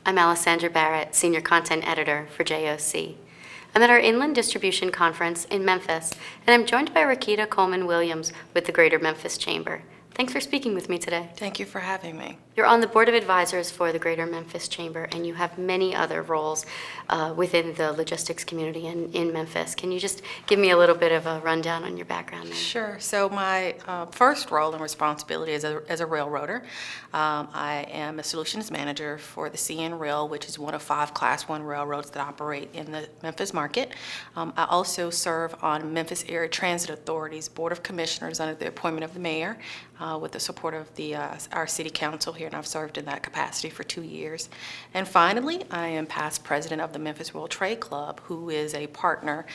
I'm Alessandra Barrett, Senior Content Editor for JOC. I'm at our Inland Distribution Conference in Memphis, and I'm joined by Roquita Coleman Williams with the Greater Memphis Chamber. Thanks for speaking with me today. Thank you for having me. You're on the Board of Advisors for the Greater Memphis Chamber, and you have many other roles within the logistics community in Memphis. Can you just give me a little bit of a rundown on your background there? Sure. So my first role and responsibility as a railroader, I am a solutions manager for the CN Rail, which is one of 5 Class 1 railroads that operate in the Memphis market. I also serve on Memphis Area Transit Authority's Board of Commissioners under the appointment of the mayor, with the support of our city council here, and I've served in that capacity for 2 years. And finally, I am past president of the Memphis World Trade Club, who is a partner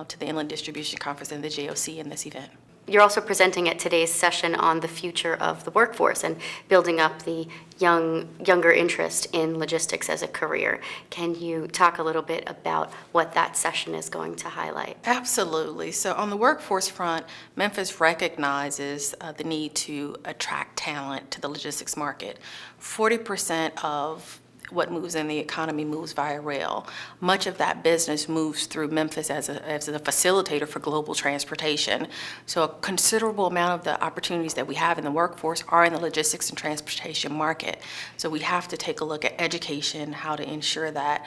to the Inland Distribution Conference and the JOC in this event. You're also presenting at today's session on the future of the workforce and building up the younger interest in logistics as a career. Can you talk a little bit about what that session is going to highlight? Absolutely. So on the workforce front, Memphis recognizes the need to attract talent to the logistics market. 40% of what moves in the economy moves via rail. Much of that business moves through Memphis as a facilitator for global transportation. So a considerable amount of the opportunities that we have in the workforce are in the logistics and transportation market. So we have to take a look at education, how to ensure that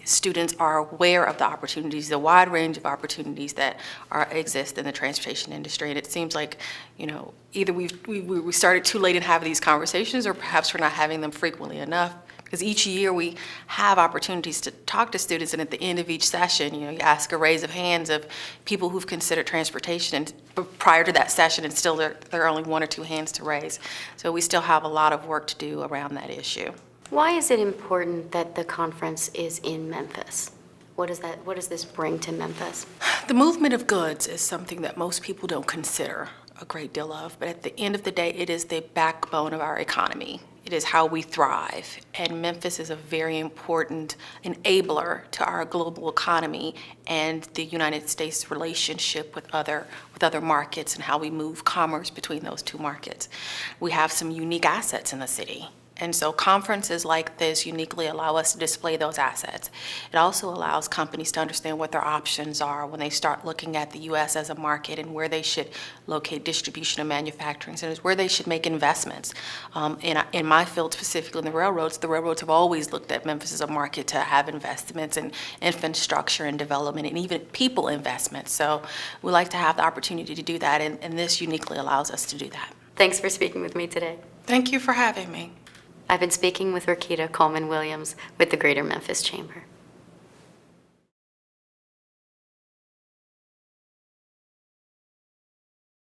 students are aware of the opportunities, the wide range of opportunities that exist in the transportation industry. And it seems like, either we started too late in having these conversations, or perhaps we're not having them frequently enough. Because each year we have opportunities to talk to students, and at the end of each session, you ask a raise of hands of people who've considered transportation prior to that session, and still there are only 1 or 2 hands to raise. So we still have a lot of work to do around that issue. Why is it important that the conference is in Memphis? What does this bring to Memphis? The movement of goods is something that most people don't consider a great deal of, but at the end of the day, it is the backbone of our economy. It is how we thrive, and Memphis is a very important enabler to our global economy and the United States' relationship with other markets and how we move commerce between those 2 markets. We have some unique assets in the city. And so conferences like this uniquely allow us to display those assets. It also allows companies to understand what their options are when they start looking at the U.S. as a market, and where they should locate distribution and manufacturing centers, where they should make investments. In my field, specifically in the railroads have always looked at Memphis as a market to have investments in infrastructure and development, and even people investments. So we like to have the opportunity to do that, and this uniquely allows us to do that. Thanks for speaking with me today. Thank you for having me. I've been speaking with Roquita Coleman Williams with the Greater Memphis Chamber.